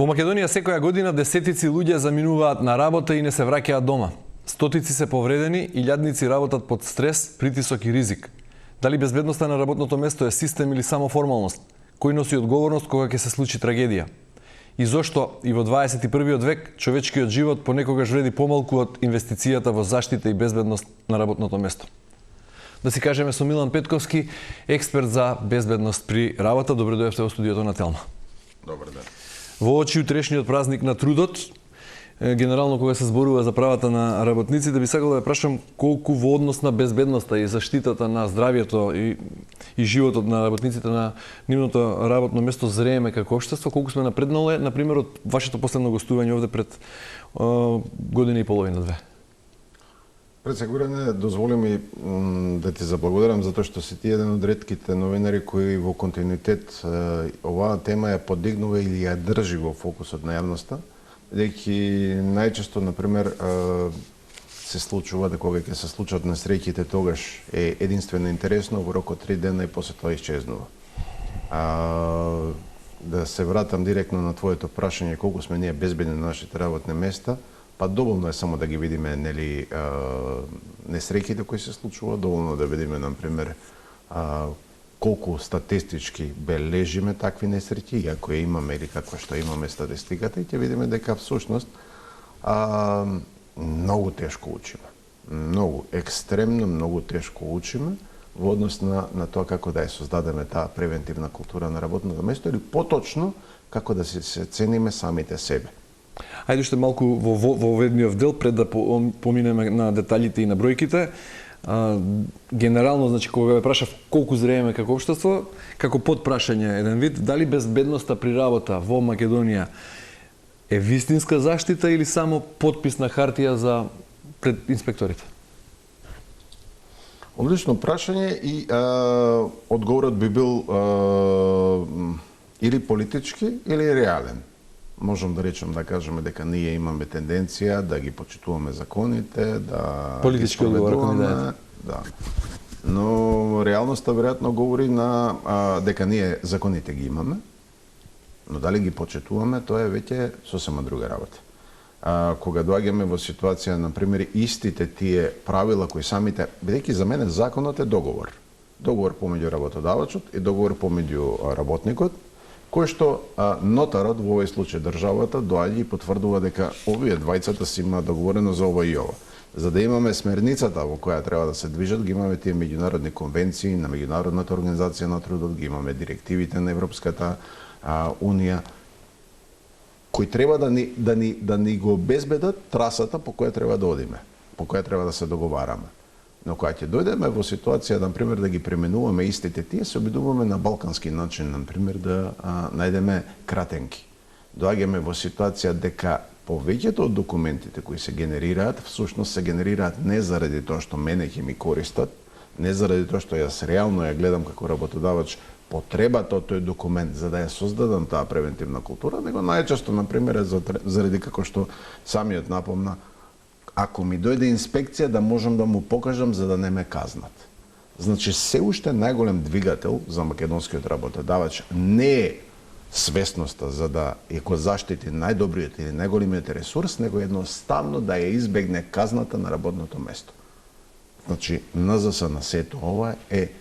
Во Македонија секоја година десетици луѓе заминуваат на работа и не се враќаат дома. Стотици се повредени и илјадници работат под стрес, притисок и ризик. Дали безбедноста на работното место е систем или само формалност? Кој носи одговорност кога ќе се случи трагедија? И зошто и во 21. век човечкиот живот понекогаш вреди помалку од инвестицијата во заштита и безбедност на работното место? Да си кажеме со Милан Петковски, експерт за безбедност при работа. Добре дојавте во студиото на Телма. Добар ден. Во очи утрешниот празник на трудот, генерално кога се зборува за правата на работниците, би сакал да ја прашам колку во однос на безбедноста и заштитата на здравјето и животот на работниците на нивното работно место зрееме како општество, колку сме напреднале, например, од вашето последно гостување овде пред година и половина-две. Пред секогоране, дозволи ми да ти заблагодарам затоа што си ти еден од ретките новинари кои во континуитет оваа тема ја подигнува или ја држи во фокусот на јавноста, бидејќи најчесто, например, се случува дека кога ќе се случат несреќите, тогаш е единствено интересно, во рок од 3 дена и после тоа исчезнува. Да се вратам директно на твоето прашање колку сме ние безбедни на нашите работни места, па доволно е само да ги видиме, нели, несреќите кои се случува, доволно да видиме, например, колку статистички бележиме такви несреќи, и ако ја имаме или каква што имаме статистиката, и ќе видиме дека всушност многу тешко учиме. Многу, екстремно многу тешко учиме во однос на тоа како да ја создадеме таа превентивна култура на работното место, или поточно како да се цениме самите себе. Ајде уште малку во ведниот дел пред да поминеме на деталите и на бројките. Генерално, значи, кога ве прашав колку зрееме како општество, како подпрашање еден вид, дали безбедноста при работа во Македонија е вистинска заштита или само потпис на хартија за пред инспекторите? Одлично прашање и одговорот би бил или политички или реален. Можам да речем, да кажеме дека ние имаме тенденција да ги почитуваме законите, да политички одговор да. Но реалноста веројатно говори на дека ние законите ги имаме, но дали ги почитуваме, тоа е веќе сосема друга работа. Кога доаѓаме во ситуација, например, истите тие правила кои самите, бидејќи за мене законот е договор. Договор помеѓу работодавачот и договор помеѓу работникот, кој што нотарот, во овој случај државата, доаѓа и потврдува дека овие двајцата си има договорено за ова и ова. За да имаме смерницата во која треба да се движат, ги имаме тие меѓународни конвенции на Меѓународната организација на трудот, ги имаме директивите на Европската унија, кои треба да ни го обезбедат трасата по која треба да одиме, по која треба да се договараме. Но кога ќе дојдеме во ситуација, например, да ги пременуваме истите тие, се обидуваме на балкански начин, например, да најдеме кратенки. Доаѓаме во ситуација дека повеќето од документите кои се генерираат, всушност се генерираат не заради тоа што мене ќе ми користат, не заради тоа што јас реално ја гледам како работодавач потребата од тој документ за да ја создадам таа превентивна култура, него најчесто, например, заради како што самиот напомна, ако ми дојде инспекција, да можам да му покажам за да не ме казнат. Значи, се уште најголем двигател за македонскиот работодавач не е свесноста за да го заштити најдобриот или најголемиот ресурс, него едноставно да ја избегне казната на работното место. Значи, НЗС на сето ова е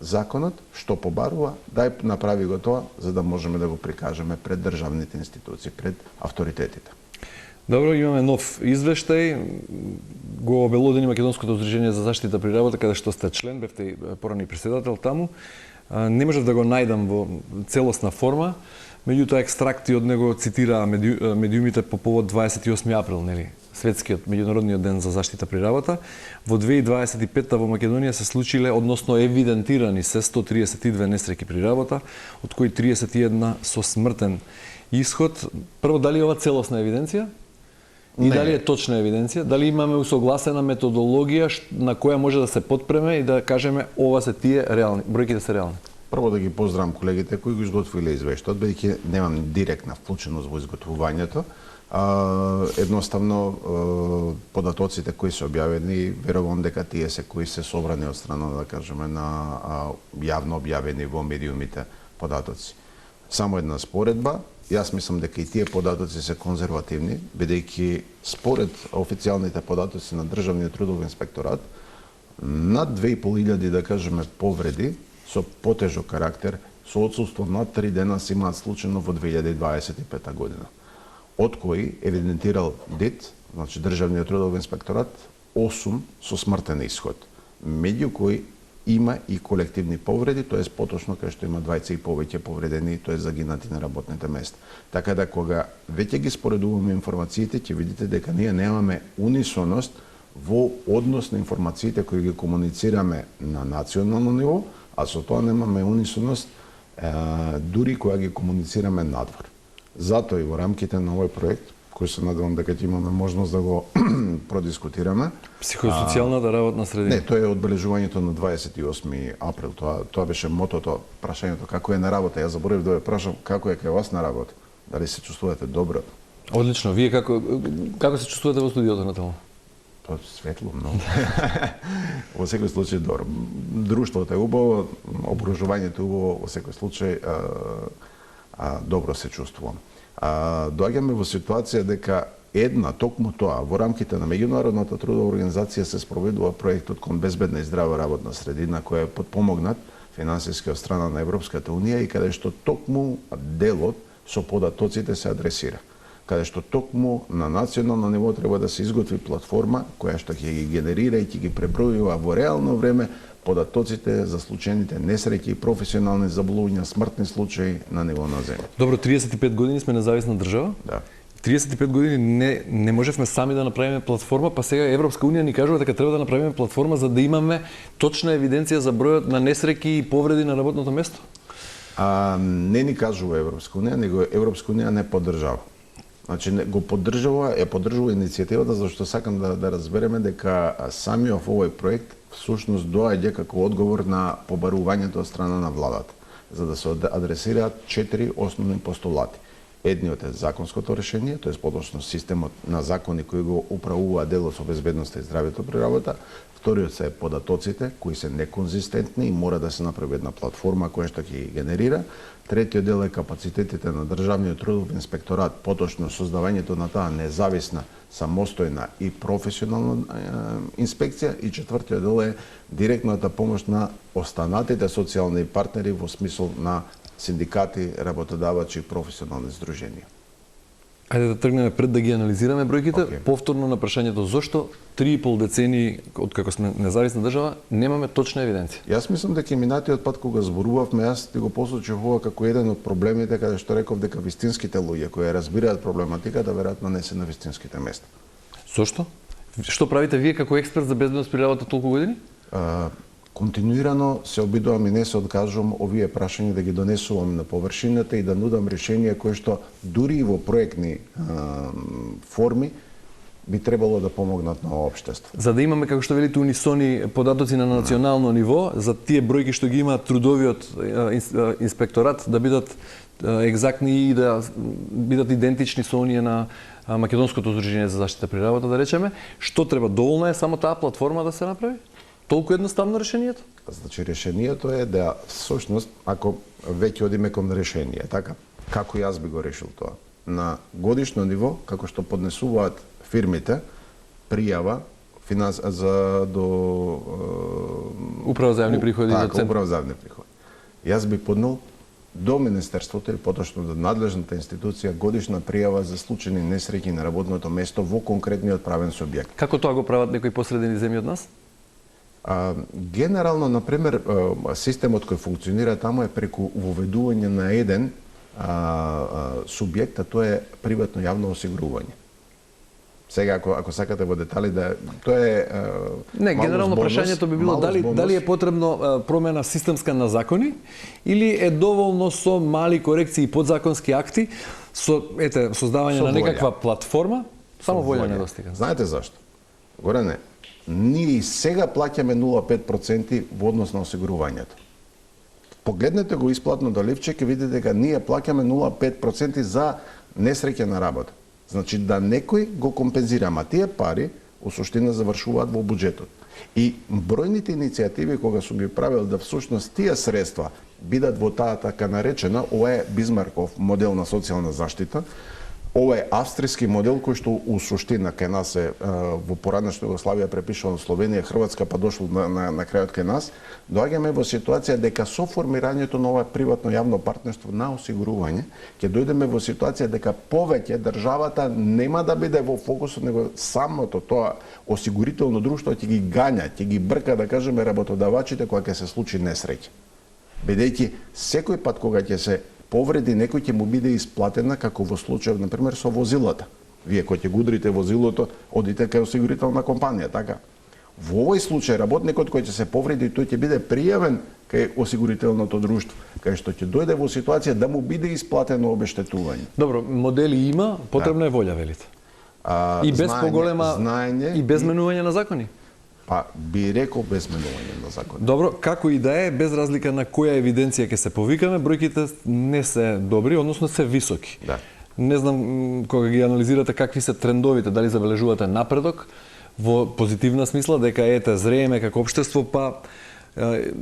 законот што побарува, дај направи го тоа, за да можеме да го прикажеме пред државните институции, пред авторитетите. Добро, имаме нов извештај, го обелодени Македонското здружение за заштита при работа, каде што сте член, бевте порани председател таму. Не можев да го најдам во целосна форма, меѓутоа екстракти од него цитира медиумите по повод 28 април, нели, светскиот меѓународниот ден за заштита при работа. Во 2025 во Македонија се случиле, односно евидентирани се 132 несреќи при работа, од кои 31 со смртен исход. Прво, дали ова целосна евиденција? И дали е точна евиденција? Дали имаме усогласена методологија на која може да се потпреме и да кажеме ова се тие реални, бројките се реални? Прво да ги поздравам колегите кои го изготвиле извештајот, бидејќи немам директна вклученост во изготвувањето. Едноставно податоците кои се објавени, верувам дека тие се кои се собрани од страна, да кажеме, на јавно објавени во медиумите податоци. Само една споредба, Јас мислам дека и тие податоци се конзервативни, бидејќи според официјалните податоци на Државниот трудов инспекторат, над 2500, да кажеме, повреди со потежок карактер, со отсуство над 3 дена се имаат случајно во 2025 година. Од кои евидентирал ДИТ, значи Државниот трудов инспекторат, 8 со смртен исход, меѓу кои има и колективни повреди, тоест поточно кај што има 20 и повеќе повредени, тоест загинати на работните места. Така да кога веќе ги споредуваме информациите, ќе видите дека ние немаме унисоност во однос на информациите кои ги комуницираме на национално ниво, а со тоа немаме унисоност дури кога ги комуницираме надвор. Затоа и во рамките на овој проект, кој се надевам дека ќе имаме можност да го продискутираме. Психосоцијалната работна средина. Не, тоа е одбележувањето на 28 април. Тоа беше мотото, прашањето како е на работа. Јас заборавив да ве прашам како е кај вас на работа. Дали се чувствувате добро? Одлично. Вие како се чувствувате во студиото на тело? Тоа светло многу. Во секој случај добро. Друштвото е убаво, обкружувањето е убаво, во секој случај добро се чувствувам. Доаѓаме во ситуација дека токму тоа, во рамките на Меѓународната трудова организација се спроведува проектот кон безбедна и здрава работна средина, која е подпомогнат финансиски од страна на Европската Унија и каде што токму делот со податоците се адресира. Каде што токму на национално ниво треба да се изготви платформа која што ќе ги генерира и ќе ги пребројува во реално време податоците за случајните несреќи, професионални заболувања, смртни случаи на ниво на земја. Добро, 35 години сме независна држава. Да. 35 години не можевме сами да направиме платформа, па сега Европска Унија ни кажува дека треба да направиме платформа за да имаме точна евиденција за бројот на несреќи и повреди на работното место. Не ни кажува Европска Унија, него Европска Унија не поддржава. Значи го поддржува иницијативата зашто сакам да разбереме дека самиот овој проект всушност доаѓа како одговор на побарувањето од страна на владата, за да се адресираат 4 основни постулати. Едниот е законското решение, тоа е поточно системот на закони кои го управуваат делот со безбедноста и здравјето при работа. Вториот се податоците кои се неконзистентни и мора да се направи една платформа која што ќе ги генерира. Третиот дел е капацитетите на Државниот трудов инспекторат, поточно создавањето на таа независна, самостојна и професионална инспекција, и четвртиот дел е директната помош на останатите социјални партнери во смисол на синдикати, работодавачи и професионални здруженија. Ајде да тргнеме пред да ги анализираме бројките, повторно на прашањето зошто 3,5 децени од како сме независна држава немаме точна евиденција. Јас мислам дека минатиот пат кога зборувавме, јас ти го посочив ова како еден од проблемите каде што реков дека вистинските луѓе кои разбираат проблематиката веројатно не се на вистинските места. Зошто? Што правите вие како експерт за безбедност при работа толку години? Континуирано се обидувам и не се откажувам овие прашања да ги донесувам на површината и да нудам решенија кои што дури и во проектни форми би требало да помогнат на општество. За да имаме, како што велите, унисони податоци на национално ниво, за тие бројки што ги има трудовиот инспекторат да бидат екзактни и да бидат идентични со оние на Македонското здружение за заштита при работа, да речеме, што треба? Доволна е само таа платформа да се направи? Толку едноставно решението? Значи решението е да всушност ако веќе одиме кон решение, така како јас би го решил тоа. На годишно ниво, како што поднесуваат фирмите пријава до Управа за јавни приходи, така, Управа за јавни приходи. Јас би поднел до Министерството или поточно до надлежната институција годишна пријава за случајни несреќи на работното место во конкретниот правен субјект. Како тоа го прават некои посредени земји од нас? Генерално, например, системот кој функционира таму е преку воведување на еден субјект, а тоа е приватно јавно осигурување. Сега, ако сакате во детали, да тоа е не, генерално прашањето би било дали е потребно промена системска на закони или е доволно со мали корекции и подзаконски акти, со создавање на некаква платформа, само волја недостига. Знаете зашто? Горане, ние и сега плаќаме 0,5% во однос на осигурувањето. Погледнете го исплатно до ливче, ќе видите дека ние плаќаме 0,5% за несреќа на работа. Значи да некој го компензира, а тие пари у суштина завршуваат во буџетот. И бројните иницијативи кога сум ги правил да всушност тие средства бидат во таа така наречена, ова е Бисмарков модел на социјална заштита, ова е австријски модел кој што у суштина кај нас е во поранешна Југославија препишано Словенија, Хрватска па дошло на крајот кај нас, доаѓаме во ситуација дека со формирањето на ова приватно јавно партнерство на осигурување ќе дојдеме во ситуација дека повеќе државата нема да биде во фокусот, него самото тоа осигурително друштво ќе ги гања, ќе ги брка, да кажеме, работодавачите кога ќе се случи несреќа. Бидејќи секој пат кога ќе се повреди некој ќе му биде исплатена, како во случајот на пример со возилата. Вие кој ќе гудрите возилото, одите кај осигурителна компанија, така? Во овој случај работникот кој ќе се повреди, тој ќе биде пријавен кај осигурителното друштво, кај што ќе дојде во ситуација да му биде исплатено обештетување. Добро, модели има, потребна е волја, велите. И без поголема знаење и без менување на закони. Па би рекол без менување на закон. Добро, како и да е, без разлика на која евиденција ќе се повикаме, бројките не се добри, односно се високи. Да. Не знам кога ги анализирате какви се трендовите, дали забележувате напредок во позитивна смисла, дека ете зрееме како општество, па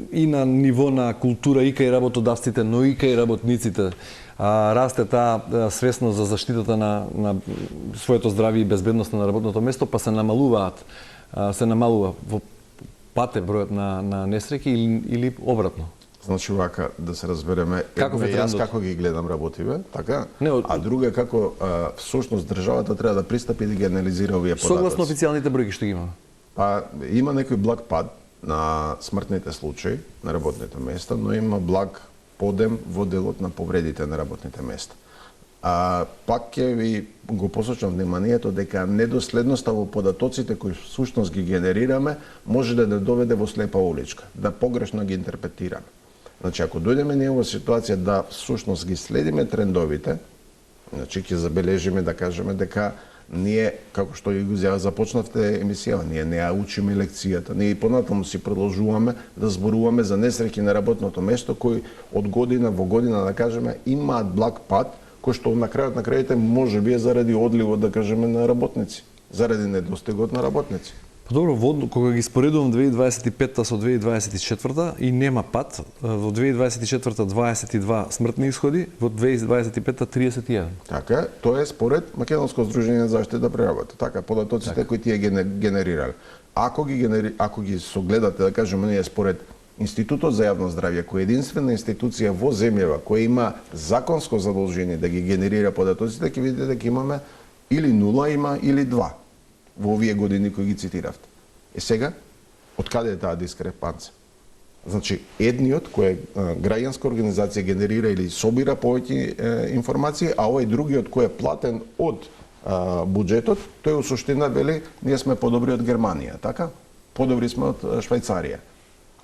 и на ниво на култура и кај работодавците, но и кај работниците расте таа свесност за заштитата на своето здравје и безбедност на работното место, па се намалува во пате бројот на несреќи или обратно? Значи вака да се разбереме, јас како ги гледам работиве, така? А друго е како всушност државата треба да пристапи да ги анализира овие податоци. Согласно официјалните бројки што ги имаме. Па има некој благ пад на смртните случаи на работните места, но има благ подем во делот на повредите на работните места. Пак ќе ви го посочам вниманието дека недоследноста во податоците кои всушност ги генерираме може да не доведе во слепа уличка, да погрешно ги интерпретираме. Значи, ако дојдеме ние во ситуација да всушност ги следиме трендовите, значи ќе забележиме, да кажеме дека ние, како што и го започнавте емисијава, ние не ја учиме лекцијата, ние и понатаму си продолжуваме да зборуваме за несреќи на работното место кои од година во година, да кажеме, имаат благ пад, кој што на крајот на крајите може би е заради одливот, да кажеме, на работници, заради недостигот на работници. Па добро, кога ги споредувам 2025 со 2024 и нема пад, во 2024 22 смртни исходи, во 2025 31. Така, тоа е според Македонско здружение за заштита при работа. Така, податоците кои тие генерирале. Ако ги согледате, да кажеме, ние според Институтот за јавно здравје, кој е единствена институција во земјава која има законско задолжение да ги генерира податоците, ќе видите дека имаме или 0 има или 2 во овие години кои ги цитиравте. Сега, од каде е таа дискрепанција? Значи, едниот кој е граѓанска организација генерира или собира повеќе информации, а овој другиот кој е платен од буџетот, тој у суштина вели ние сме подобри од Германија, така? Подобри сме од Швајцарија.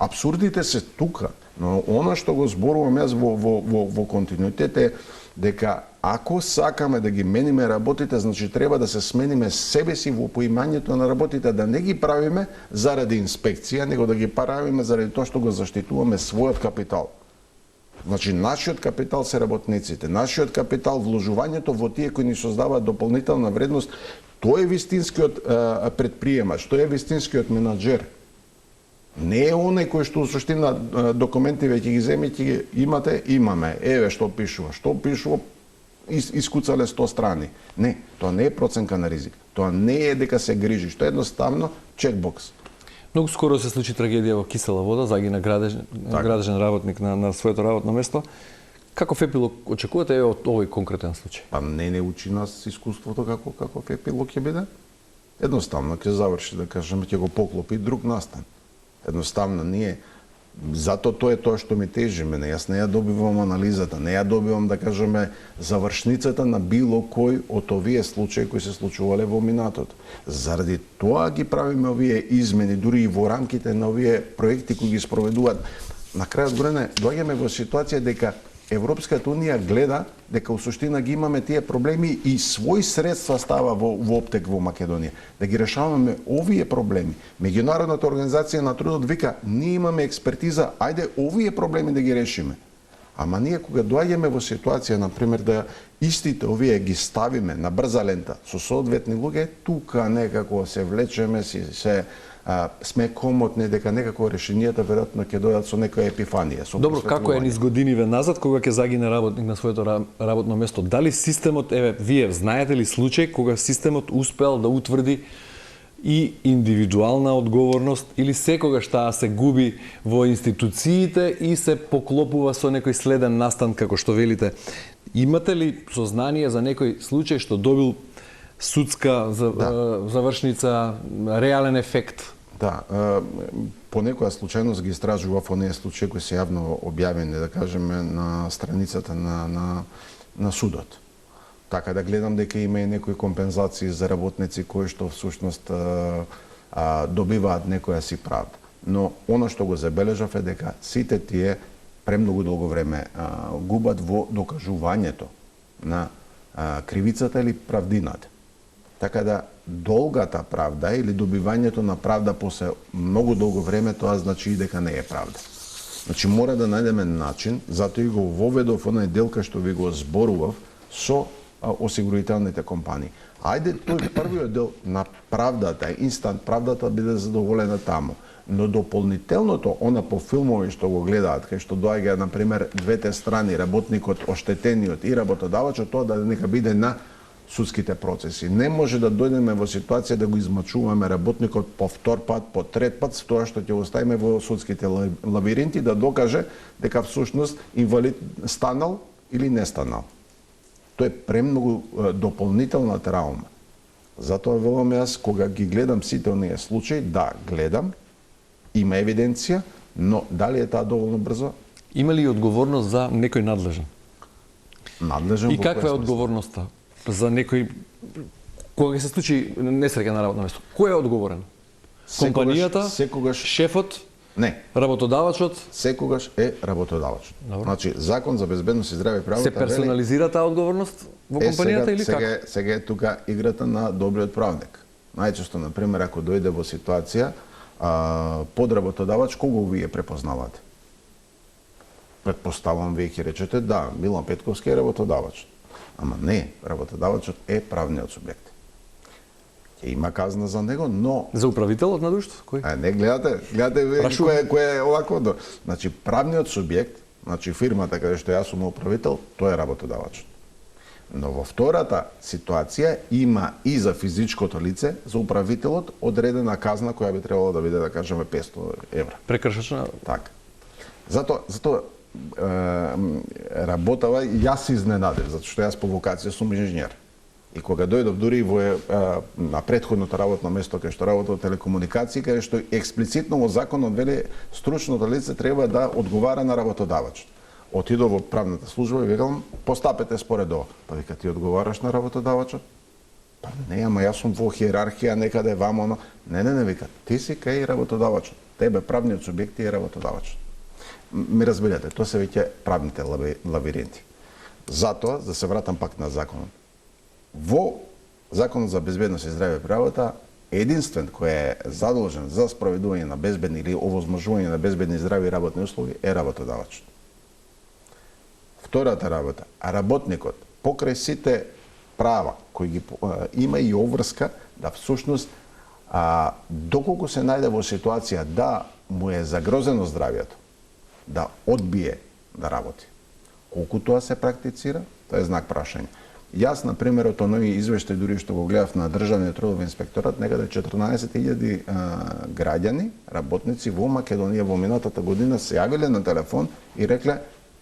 Абсурдите се тука, но она што го зборувам јас во континуитет е дека ако сакаме да ги мениме работите, значи треба да се смениме себе си во поимањето на работите, да не ги правиме заради инспекција, него да ги правиме заради тоа што го заштитуваме својот капитал. Значи, нашиот капитал се работниците, нашиот капитал вложувањето во тие кои ни создаваат дополнителна вредност, тој е вистинскиот предприемач, тој е вистинскиот менаџер. Не е оној кој што суштина документи веќе ги земите, ги имаме, еве што пишува, искуцале 100 страни. Не, тоа не е проценка на ризик. Тоа не е дека се грижи, што едноставно чекбокс. Многу скоро се случи трагедија во Кисела вода, загина градежен работник на своето работно место. Каков епилог очекувате од овој конкретен случај? Па не учи нас искуството каков епилог ќе биде. Едноставно ќе заврши, да кажеме, ќе го поклопи друг настан. Едноставно ние зато тоа е тоа што ми тежиме, јас не ја добивам анализата, не ја добивам, да кажеме, завршницата на било кој од овие случаи кои се случувале во минатото. Заради тоа ги правиме овие измени, дури и во рамките на овие проекти кои ги спроведуваат. На крајот година доаѓаме во ситуација дека Европската унија гледа дека у суштина ги имаме тие проблеми и свои средства става во оптек во Македонија. Да ги решаваме овие проблеми. Меѓународната организација на трудот вика, ние имаме експертиза, ајде овие проблеми да ги решиме. Ама ние кога доаѓаме во ситуација, например, да истите овие ги ставиме на брза лента со соодветни луѓе, тука некако се влечеме, сме комотни дека некако решенијата веројатно ќе дојдат со некоја епифанија. Добро, како е низ годиниве назад, кога ќе загине работник на своето работно место? Дали системот, вие знаете ли случај кога системот успел да утврди и индивидуална одговорност или секогаш таа се губи во институциите и се поклопува со некој следен настан, како што велите? Имате ли сознание за некој случај што добил судска завршница, реален ефект? Да, по некоја случајност ги истражував оние случаи кои се јавно објавени, да кажеме, на страницата на судот. Така да гледам дека има и некои компензации за работници кои што всушност добиваат некоја си правда. Но она што го забележав е дека сите тие премногу долго време губат во докажувањето на кривицата или правдината. Така да долгата правда или добивањето на правда после многу долго време, тоа значи и дека не е правда. Значи мора да најдеме начин, затоа и го воведов онај дел кај што ви го зборував со осигурителните компании. Ајде тој првиот дел на правдата, инстант правдата биде задоволена таму. Но дополнителното, она по филмови што го гледаат, кај што доаѓа, например, двете страни, работникот, оштетениот и работодавачот, тоа да нека биде на судските процеси. Не може да дојдеме во ситуација да го измачуваме работникот по втор пат, по трет пат, со тоа што ќе го оставиме во судските лабиринти да докаже дека всушност инвалид станал или не станал. Тоа е премногу дополнителна траума. Затоа велам јас, кога ги гледам сите оние случаи, да, гледам, има евиденција, но дали е таа доволно брзо? Има ли одговорност за некој надлежен? Надлежен. И каква е одговорноста за некој кога се случи несреќа на работно место? Кој е одговорен? Компанијата, шефот, не, работодавачот? Секогаш е работодавачот. Добро. Значи, Закон за безбедност и здраве и правата се персонализира таа одговорност во компанијата или како? Сега е тука играта на добриот правник. Најчесто, например, ако дојде во ситуација подработодавач, кого вие препознавате? Предпоставам, вие ќе речете, да, Милан Петковски е работодавач. Ама не, работодавачот е правниот субјект. Ќе има казна за него, но... За управителот на друштво? Кој? Не, гледате кој е овако. Значи, правниот субјект, значи фирмата каде што јас сум управител, тој е работодавачот. Но во втората ситуација има и за физичкото лице, за управителот, одредена казна која би требало да биде, да кажеме, 500 евра. Прекршачна? Така. Затоа работава, јас се изненадев, затоа што јас по вокација сум инженер. И кога дојдов дури на претходното работно место кај што работел телекомуникации, кај што експлицитно во законот вели стручното лице треба да одговара на работодавачот. Отидов во правната служба и викам, постапете според ова. Па вика, ти одговараш на работодавачот? Па не, ама јас сум во хиерархија некаде вамо, но... Не, вика, ти си кај работодавачот. Тебе правниот субјект е работодавачот. Ми разберете, тоа се веќе правните лабиринти. Затоа, да се вратам пак на законот. Во Законот за безбедност и здраве при работа, единствен кој е задолжен за спроведување на безбедни или овозможување на безбедни и здрави работни услови е работодавачот. Втората работа, а работникот покрај сите права кои ги има и обврска да всушност доколку се најде во ситуација да му е загрозено здравјето, да одбие да работи. Колку тоа се практицира, тоа е знак прашање. Јас, например, од оној извештај дури што го гледав на Државниот трудов инспекторат, некаде 14.000 граѓани, работници во Македонија во минатата година се јавиле на телефон и рекле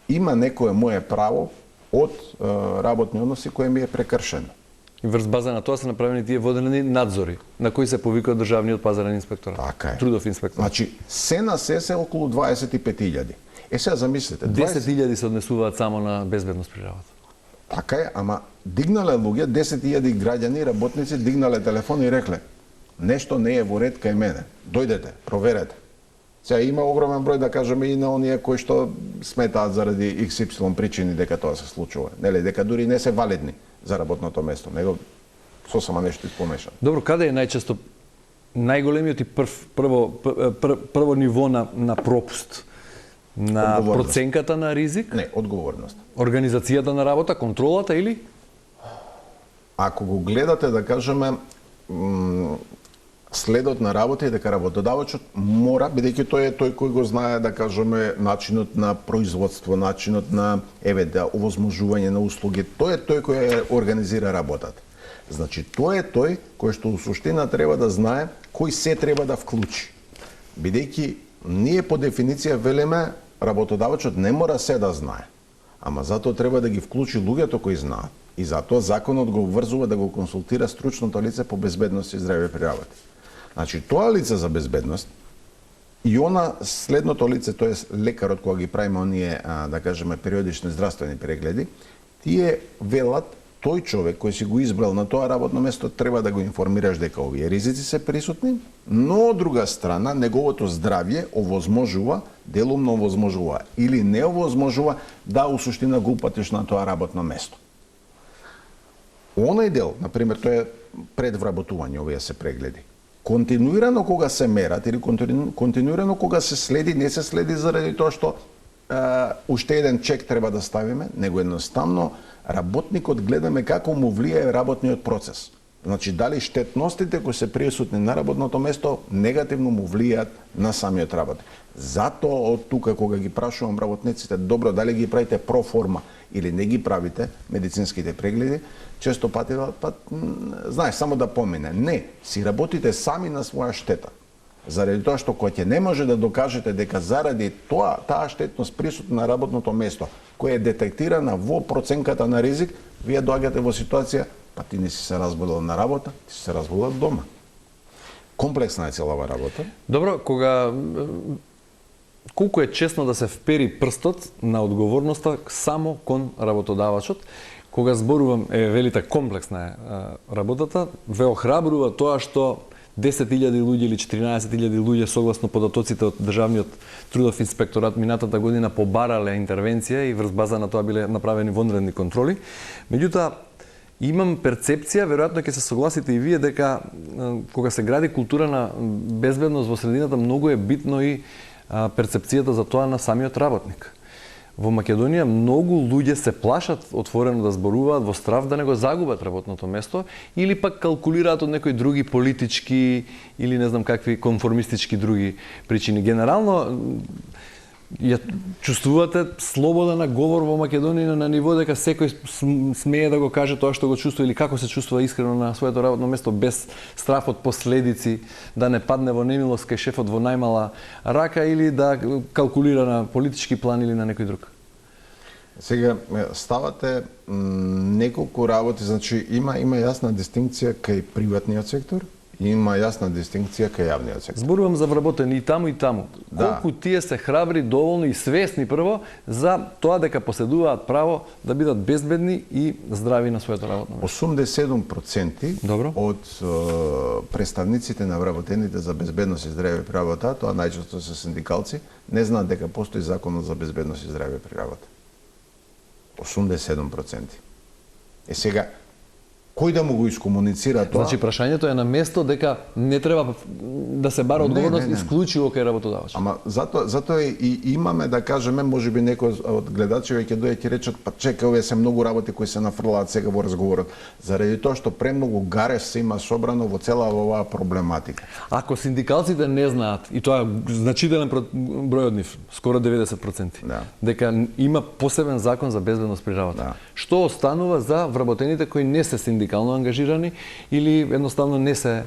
има некое мое право од работни односи кое ми е прекршено. И врз база на тоа се направени тие водени надзори, на кои се повикува Државниот пазарен инспекторат. Така е. Трудов инспекторат. Значи, се на се околу 25.000. Сега замислете. 10.000 се однесуваат само на безбедност при работа. Така е, ама дигнале луѓе, 10.000 граѓани, работници, дигнале телефон и рекле нешто не е во ред кај мене. Дојдете, проверете. Сега има огромен број, да кажеме, и на оние кои што сметаат заради XY причини дека тоа се случува. Нели, дека дури не се валидни за работното место, него сосема нешто испомешано. Добро, каде е најчесто најголемиот и прво ниво на пропуст? На проценката на ризик? Не, одговорност. Организацијата на работа, контролата или? Ако го гледате, да кажеме, следот на работа и дека работодавачот мора, бидејќи тој е тој кој го знае, да кажеме, начинот на производство, начинот на овозможување на услуги, тој е тој кој организира работата. Значи, тој е тој кој што у суштина треба да знае кој се треба да вклучи. Бидејќи ние по дефиниција велиме работодавачот не мора се да знае, ама затоа треба да ги вклучи луѓето кои знаат. И затоа законот го обврзува да го консултира стручното лице по безбедност и здравје при работа. Значи, тоа лице за безбедност и она следното лице, тоест лекарот кога ги правиме оние, да кажеме, периодични здравствени прегледи, тие велат тој човек кој си го избрал на тоа работно место треба да го информираш дека овие ризици се присутни, но од друга страна неговото здравје овозможува, делумно овозможува или не овозможува да у суштина го упатиш на тоа работно место. Оној дел, например, тоа е пред вработување, овие се прегледи. Континуирано кога се мерат или континуирано кога се следи, не се следи заради тоа што уште еден чек треба да ставиме, него едноставно работникот гледаме како му влијае работниот процес. Значи, дали штетностите кои се присутни на работното место негативно му влијаат на самиот работник. Затоа од тука кога ги прашувам работниците, добро, дали ги правите проформа или не ги правите медицинските прегледи, често пати, знаеш, само да помине. Не, си работите сами на своја штета. Заради тоа што кога ќе не може да докажете дека заради таа штетност присутна на работното место, која е детектирана во проценката на ризик, вие доаѓате во ситуација, па ти не си се разболел на работа, ти си се разболел дома. Комплексна е целава работа. Добро, колку е честно да се впери прстот на одговорноста само кон работодавачот, кога зборувам, велите, комплексна е работата, ве охрабрува тоа што 10.000 луѓе или 14.000 луѓе согласно податоците од Државниот трудов инспекторат минатата година побарале интервенција и врз база на тоа биле направени вонредни контроли. Меѓутоа, имам перцепција, веројатно ќе се согласите и вие, дека кога се гради култура на безбедност во средината, многу е битно и перцепцијата за тоа на самиот работник. Во Македонија многу луѓе се плашат отворено да зборуваат во страв да не го загубат работното место или пак калкулираат од некои други политички или не знам какви конформистички други причини. Генерално ја чувствувате слобода на говор во Македонија на ниво дека секој смее да го каже тоа што го чувствува или како се чувствува искрено на своето работно место без страф од последици, да не падне во немилост кај шефот во најмала рака или да калкулира на политички план или на некој друг. Сега ставате неколку работи, значи има јасна дистинкција кај приватниот сектор, има јасна дистинкција кај јавниот сектор. Зборувам за вработени и таму и таму. Да. Колку тие се храбри, доволни и свесни прво за тоа дека поседуваат право да бидат безбедни и здрави на своето работно место. 87% Добро. од представниците на вработените за безбедност и здравје при работа, тоа најчесто се синдикалци, не знаат дека постои законот за безбедност и здравје при работа. 87%. Сега, кој да му го искомуницира тоа? Значи, прашањето е на место дека не треба да се бара одговорност исклучиво кај работодавач. Ама затоа и имаме, да кажеме, можеби некој од гледачите ќе дојде ќе речат, па чекај, овие се многу работи кои се нафрлаат сега во разговорот. Заради тоа што премногу гареж се има собрано во цела оваа проблематика. Ако синдикалците не знаат, и тоа е значителен број од нив, скоро 90%, Да. дека има посебен закон за безбедност при работа. Да. Што останува за вработените кои не се синдикално ангажирани или едноставно не се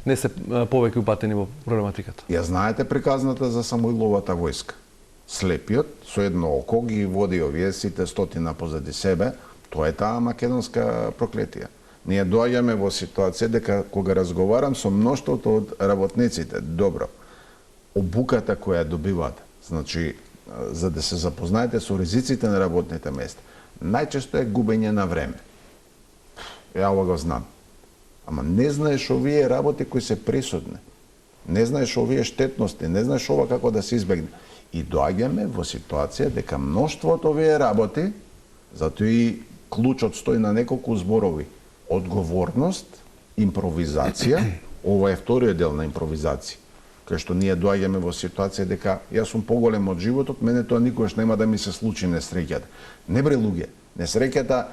повеќе упатени во проблематиката? Ја знаете приказната за Самуиловата војска. Слепиот со едно око ги води овие сите стотина позади себе, тоа е таа македонска проклетија. Ние доаѓаме во ситуација дека кога разговарам со мноштвото од работниците, добро, обуката која добиваат, значи за да се запознаете со ризиците на работните места, најчесто е губење на време. Ја ова го знам. Ама не знаеш овие работи кои се присутни. Не знаеш овие штетности, не знаеш ова како да се избегне. И доаѓаме во ситуација дека мноштвото овие работи, затоа и клучот стои на неколку зборови. Одговорност, импровизација, ова е вториот дел на импровизација. кај што ние доаѓаме во ситуација дека јас сум поголем од животот, мене тоа никогаш нема да ми се случи несреќата. Не бре луѓе, несреќата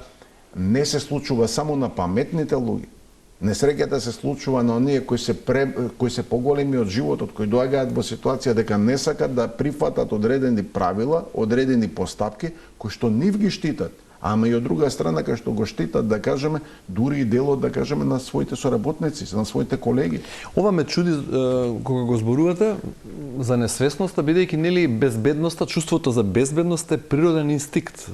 не се случува само на паметните луѓе. Несреќата се случува на оние кои се поголеми од животот, кои доаѓаат во ситуација дека не сакат да прифатат одредени правила, одредени постапки кои што нив ги штитат, ама и од друга страна кај што го штитат, да кажеме, дури и делот, да кажеме, на своите соработници, на своите колеги. Ова ме чуди кога го зборувате за несвесноста, бидејќи нели безбедноста, чувството за безбедност е природен инстинкт,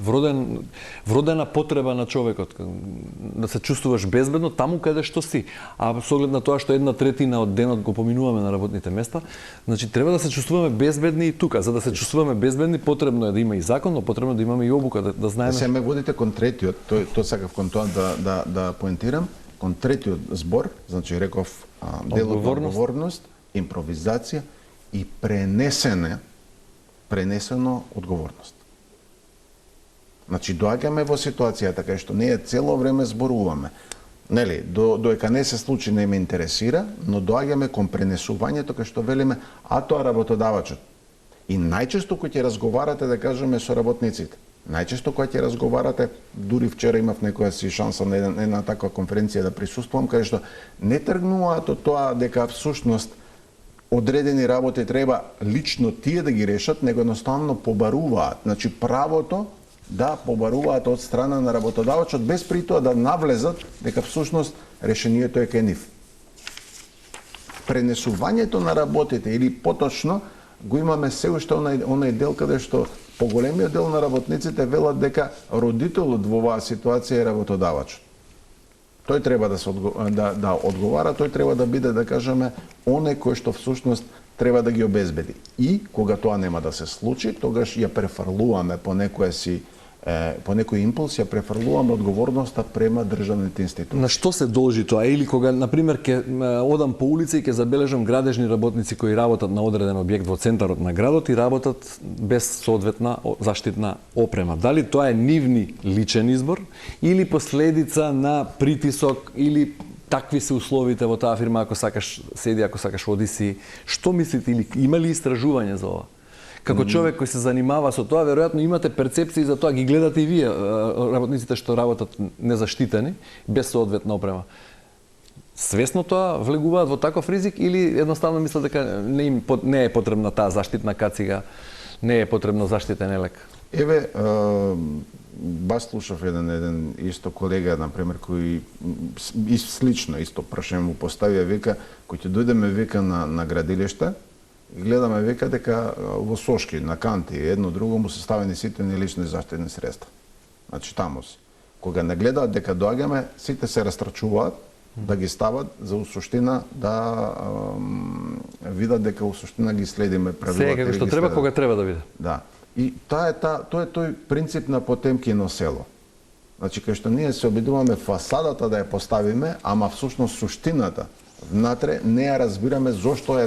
вродена потреба на човекот, да се чувствуваш безбедно таму каде што си. А со оглед на тоа што 1/3 од денот го поминуваме на работните места, значи треба да се чувствуваме безбедни и тука. За да се чувствуваме безбедни, потребно е да има и закон, но потребно е да имаме и обука, да знаеме. Водите кон третиот, тоа сакав кон тоа да поентирам, кон третиот збор, значи реков делот на одговорност, импровизација и пренесено одговорност. Значи доаѓаме во ситуацијата кај што ние цело време зборуваме. Нели, доека не се случи не ме интересира, но доаѓаме кон пренесувањето кај што велиме, а тоа работодавачот. И најчесто кој ќе разговарате, да кажеме, со работниците, најчесто кога ќе разговарате, дури вчера имав некоја си шанса на една таква конференција да присуствувам, каде што не тргнуваат од тоа дека всушност одредени работи треба лично тие да ги решат, него едноставно побаруваат. Значи правото да побаруваат од страна на работодавачот без при тоа да навлезат дека всушност решението е кај нив. Пренесувањето на работите или поточно го имаме се уште онај дел каде што поголемиот дел на работниците велат дека родителот во оваа ситуација е работодавачот. Тој треба да одговара, тој треба да биде, да кажеме, оној кој што всушност треба да ги обезбеди. И кога тоа нема да се случи, тогаш ја префрлуваме по некој импулс, ја префрлуваме одговорноста према државните институции. На што се должи тоа? Или кога, например, ќе одам по улица и ќе забележам градежни работници кои работат на одреден објект во центарот на градот и работат без соодветна заштитна опрема. Дали тоа е нивни личен избор или последица на притисок или такви се условите во таа фирма, ако сакаш седи, ако сакаш оди си? Што мислите, или има ли истражување за ова? Како човек кој се занимава со тоа, веројатно имате перцепции за тоа, ги гледате и вие, работниците што работат незаштитени, без соодветна опрема. Свесно тоа влегуваат во таков ризик или едноставно мислат дека не е потребна таа заштитна кацига, не е потребно заштитен елек? Еве, баш слушав еден исто колега, например, кој слично исто прашање му поставија, века, кој ќе дојдеме века на градилиште, гледаме века дека во сошки, на канти, едно друго му се ставени сите лични заштитни средства. Значи таму си. Кога не гледаат дека доаѓаме, сите се растрчуваат да ги стават за усуштина да видат дека усуштина ги следиме правилата. Се како што треба кога треба да биде. Да. И тоа е тој принцип на Потемкино село. Значи кај што ние се обидуваме фасадата да ја поставиме, ама всушност суштината внатре не ја разбираме зошто е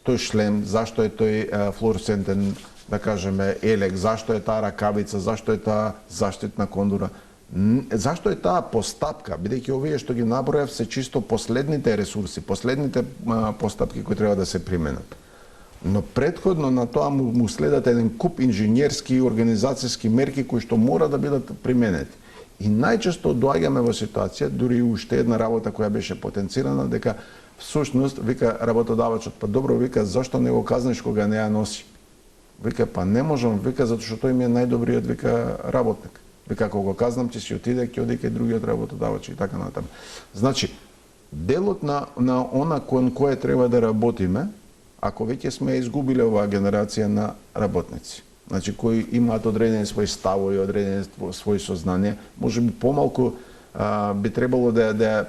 тој шлем, зашто е тој флуоресцентен, да кажеме, елек, зашто е таа ракавица, зашто е таа заштитна кондура, зашто е таа постапка, бидејќи овие што ги набројав се чисто последните ресурси, последните постапки кои треба да се применат. Но претходно на тоа му следат еден куп инженерски и организацијски мерки кои што мора да бидат применети. И најчесто доаѓаме во ситуација, дури и уште една работа која беше потенцирана, дека всушност, вика работодавачот, па добро, вика, зашто не го казнеш кога не ја носи? Вика, па не можам, вика, затоа што тој ми е најдобриот, вика, работник. Вика, ако го казнам, ќе си отиде, ќе оди кај другиот работодавач и така натаму. Значи, делот на она кон кое треба да работиме, ако веќе сме изгубиле оваа генерација на работници, значи кои имаат одредени своји ставови, одредени своји сознанија, можеби помалку би требало да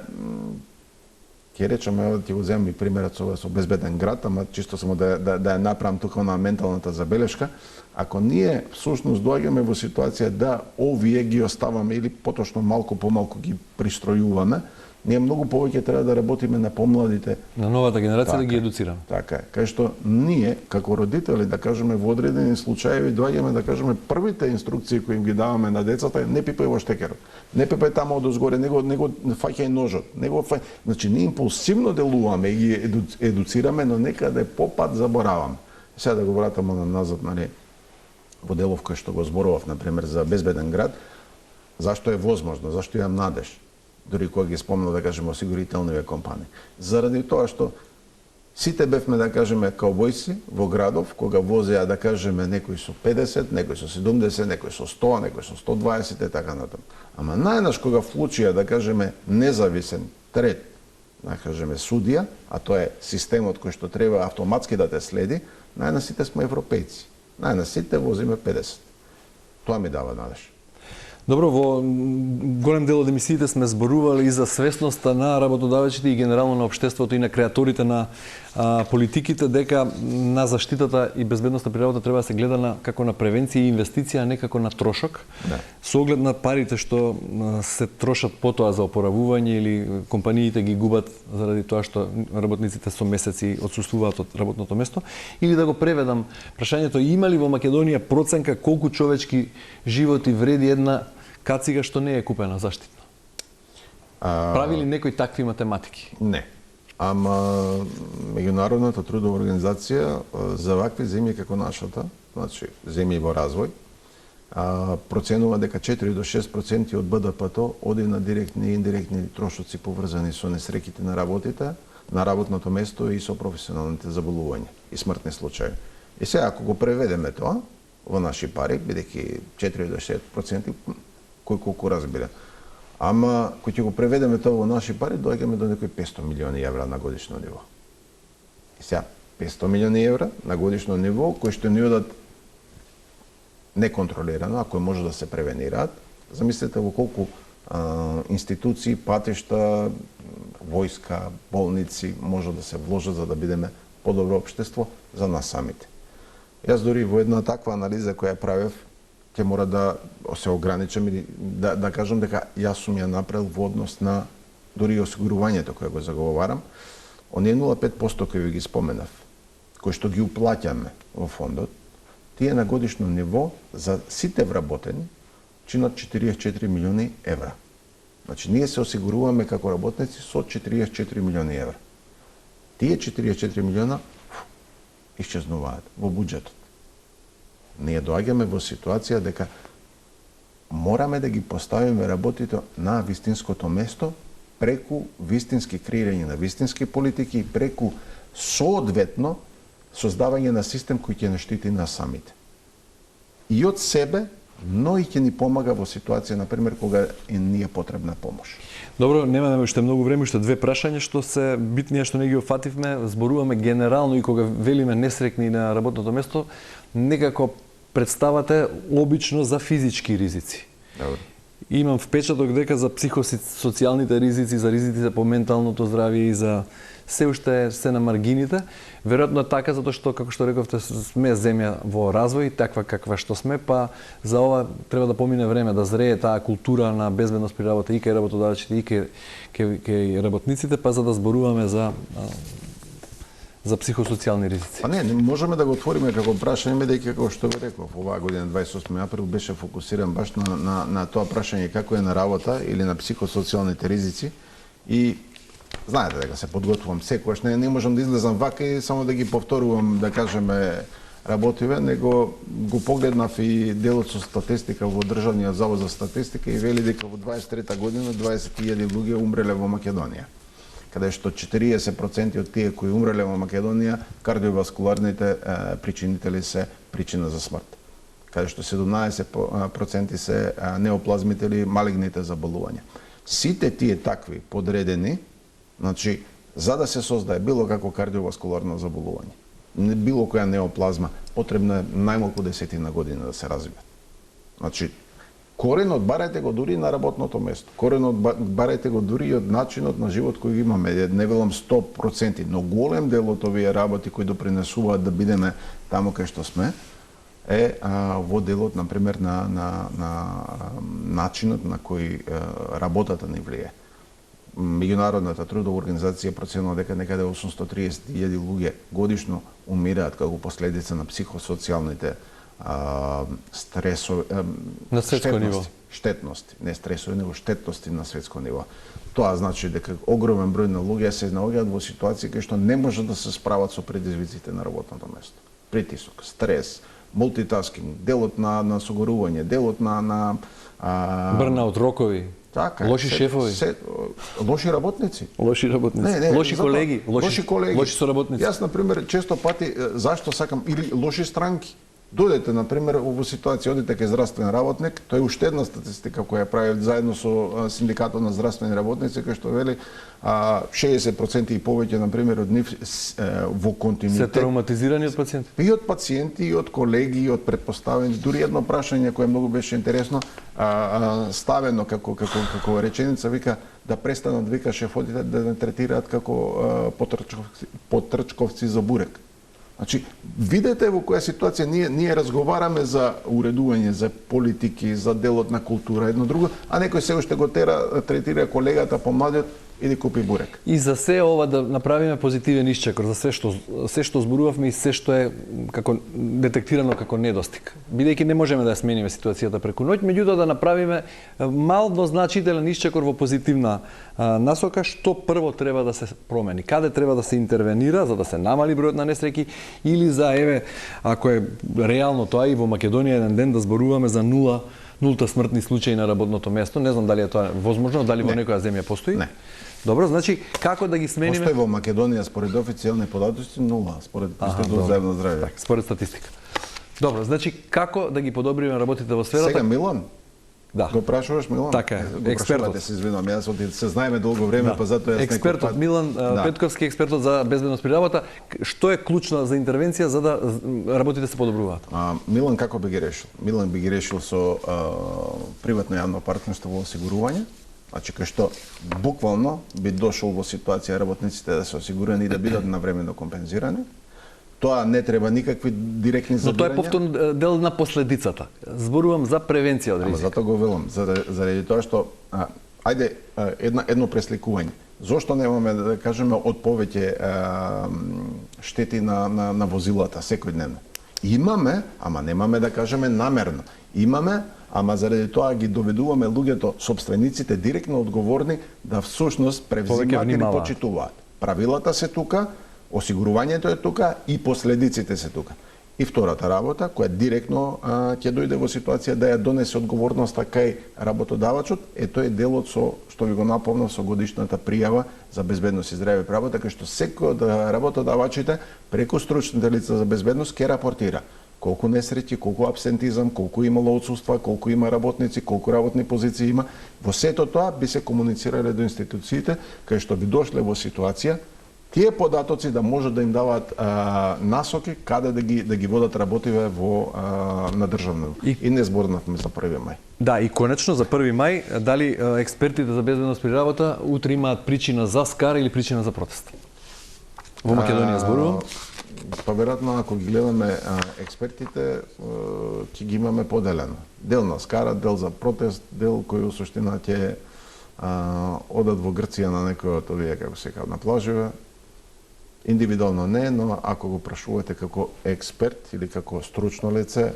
ќе речеме, да ти го земам и примерот со безбеден град, ама чисто само да ја направам тука на менталната забелешка. Ако ние всушност доаѓаме во ситуација да овие ги оставаме или поточно малку помалку ги пристројуваме, Ние многу повеќе треба да работиме на помладите, на новата генерација да ги едуцираме. Така е. Кај што ние како родители, да кажеме, во одредени случаи доаѓаме да кажеме првите инструкции кои им ги даваме на децата е не пипај во штекерот. Не пипај таму одозгоре, него фаќај ножот. Значи ние импулсивно делуваме и ги едуцираме, но некаде попат забораваме. Сега да го вратам назад, нали, во делов кој што го зборував, например, за безбеден град, зашто е возможно, зашто имам надеж, дури кога ги спомнав, да кажеме, осигурителниве компании. Заради тоа што сите бевме, да кажеме, каубојци во градов, кога возеа, да кажеме, некои со 50, некои со 70, некои со 100, некои со 120 и така натаму. Ама најнаш кога вклучија, да кажеме, независен трет, да кажеме, судија, а тоа е системот кој што треба автоматски да те следи, најнаш сите сме европејци. Најнаш сите возиме 50. Тоа ми дава надеж. Добро, во голем дел од емисиите сме зборували и за свесноста на работодавачите и генерално на општеството и на креаторите на политиките, дека на заштитата и безбедноста при работа треба да се гледа како на превенција и инвестиција, а не како на трошок. Да. Со оглед на парите што се трошат потоа за опоравување или компаниите ги губат заради тоа што работниците со месеци отсуствуваат од работното место, или да го преведам прашањето, има ли во Македонија проценка колку човечки животи вреди една кацига што не е купена заштитно? Прави ли некои такви математики? Не. Ама Меѓународната трудова организација за вакви земји како нашата, значи земји во развој, проценува дека 4 до 6% од БДП-то оди на директни и индиректни трошоци поврзани со несреќите на работите, на работното место и со професионалните заболувања и смртни случаи. И сега ако го преведеме тоа во наши пари, бидејќи 4 до 6%, кој колку разбира. Ама, кој ќе го преведеме тоа во наши пари, доаѓаме до некои 500 милиони евра на годишно ниво. И сега, 500 милиони евра на годишно ниво, кои што ни одат неконтролирано, а кои може да се превенираат. Замислете во колку институции, патишта, војска, болници може да се вложат за да бидеме подобро општество за нас самите. Јас дури во една таква анализа која правев, ќе мора да се ограничам или да кажам дека јас сум ја направил во однос на дури осигурувањето кое го заговарам, оние 0,5% кои ви ги споменав, кои што ги уплаќаме во фондот, тие на годишно ниво за сите вработени чинат 44 милиони евра. Значи, ние се осигуруваме како работници со 44 милиони евра. Тие 44 милиона исчезнуваат во буџетот. Ние доаѓаме во ситуација дека мораме да ги поставиме работите на вистинското место преку вистински креирање на вистински политики и преку соодветно создавање на систем кој ќе не штити нас самите. И од себе, но и ќе ни помага во ситуација, например, кога ни е потребна помош. Добро, немаме уште многу време, уште две прашања што се битни, што не ги офативме. Зборуваме генерално и кога велиме несрекни на работното место, некако представате обично за физички ризици. Добро. Имам впечаток дека за психосоцијалните ризици, за ризиците по менталното здравје и за се уште се на маргините. Веројатно така, затоа што, како што рековте, сме земја во развој, таква каква што сме, па за ова треба да помине време, да зрее таа култура на безбедност при работа и кај работодавачите и кај работниците, па за да зборуваме за психосоцијални ризици. А не можеме да го отвориме како прашање, бидејќи како што ви реков, оваа година 28 април беше фокусиран баш на тоа прашање како е на работа или на психосоцијалните ризици и знаете дека се подготвувам секогаш, не можам да излезам вака и само да ги повторувам, да кажеме, работиве, него го погледнав и делот со статистика во Државниот завод за статистика и вели дека во 23 година 20.000 луѓе умреле во Македонија. Каде што 40% од тие кои умреле во Македонија, кардиоваскуларните причинители се причина за смрт. Каде што 17% се неоплазмите или малигните заболувања. Сите тие такви подредени, значи, за да се создае било како кардиоваскуларно заболување, било која неоплазма, потребно е најмалку 10 година да се развијат. Значи, коренот барајте го дури на работното место. Коренот барајте го дури и од начинот на живот кој имаме. Не велам 100%, но голем дел од овие работи кои допринесуваат да бидеме таму кај што сме, е во делот, например, на начинот на кој работата ни влие. Меѓународната трудова организација проценува дека некаде 830.000 луѓе годишно умираат како последица на психосоцијалните стресови, на светско ниво. Штетности, не стресови, него штетности на светско ниво. Тоа значи дека огромен број на луѓе се наоѓаат во ситуација кај што не можат да се справат со предизвиците на работното место. Притисок, стрес, мултитаскинг, делот на согорување, делот на брнаут, рокови. Така, лоши шефови, лоши работници. Лоши работници, лоши колеги, лоши соработници. Јас, например, често пати, зашто сакам, или лоши странки. Дојдете, например, во ситуација, одите кај здравствен работник, тоа е уште една статистика која прави заедно со синдикатот на здравствени работници, кој што вели 60% и повеќе, например, од нив во континуитет. Се травматизирани од пациенти? И од пациенти, и од колеги, и од претпоставени. Дури едно прашање кое многу беше интересно, ставено како реченица, вика да престанат, вика, шефовите да не третираат како потрчковци за бурек. Значи, видете во која ситуација ние разговараме за уредување, за политики, за делот на култура, едно друго, а некој се уште го третира колегата помладиот иди купи бурек. И за се ова да направиме позитивен исчекор, за се што зборувавме и се што е како детектирано како недостиг. Бидејќи не можеме да ја смениме ситуацијата преку ноќ, меѓутоа да направиме мал но значителен исчекор во позитивна насока, што прво треба да се промени, каде треба да се интервенира за да се намали бројот на несреќи или за ако е реално тоа и во Македонија еден ден да зборуваме за нулта смртни случаи на работното место. Не знам дали е тоа возможно, дали во некоја земја постои. Не. Добро, значи како да ги смениме? Постои во Македонија според официјални податоци 0, според Институтот за јавно здравје. Так, според статистика. Добро, значи како да ги подобриме работите во сферата? Сега Милан. Да. Го прашуваш Милан? Така е, експертот. Се извинувам, јас се знаеме долго време, па затоа јас експертот Милан Петковски, експертот за безбедност при работа, што е клучно за интервенција за да работите се подобруваат? Милан како би ги решил? Милан би ги решил со приватно јавно партнерство во осигурување. Значи, кај што буквално би дошол во ситуација работниците да се осигурени и да бидат навремено компензирани. Тоа не треба никакви директни забирања. Но тоа е повторно дел на последицата. Зборувам за превенција од ризик. Затоа го велам, заради тоа што едно пресликување. Зошто немаме да кажеме од повеќе штети на возилата секојдневно? Имаме, ама немаме да кажеме намерно. Имаме, ама заради тоа ги доведуваме луѓето, собствениците директно одговорни да всушност превзимаат или почитуваат. Правилата се тука, осигурувањето е тука и последиците се тука. И втората работа, која директно ќе дојде во ситуација да ја донесе одговорноста кај работодавачот, тоа е делот со што ви го напомнав со годишната пријава за безбедност и здравје при работа, кај што секој од работодавачите преку стручните лица за безбедност ќе рапортира колку несреќи, колку абсентизам, колку имало отсуства, колку има работници, колку работни позиции има. Во сето тоа би се комуницирале до институциите кај што би дошле во ситуација тие податоци да можат да им даваат насоки каде да ги водат работиве на државно. И не зборнавме за 1 мај. Да, и конечно за 1 мај, дали експертите за безбедност при работа утре имаат причина за скар или причина за протест? Во Македонија зборувам? Па веројатно ако ги гледаме експертите, ќе ги имаме поделено. Дел на скара, дел за протест, дел кој во суштина ќе одат во Грција на некој од овие, како се кажа, на плаживе. Индивидуално не, но ако го прашувате како експерт или како стручно лице,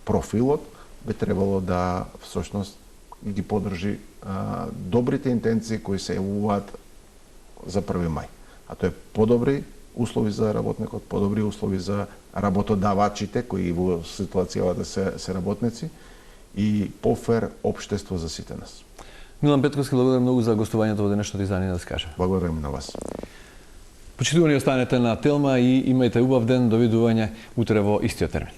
профилот би требало да всушност ги поддржи добрите интенции кои се јавуваат за 1 мај. А тоа е подобри услови за работникот, подобри услови за работодавачите кои во ситуацијата се работници и пофер општество за сите нас. Милан Петковски, благодарам многу за гостувањето во денешното издание да скаже. Благодарам на вас. Почитувани, останете на Телма и имајте убав ден, довидување утре во истиот термин.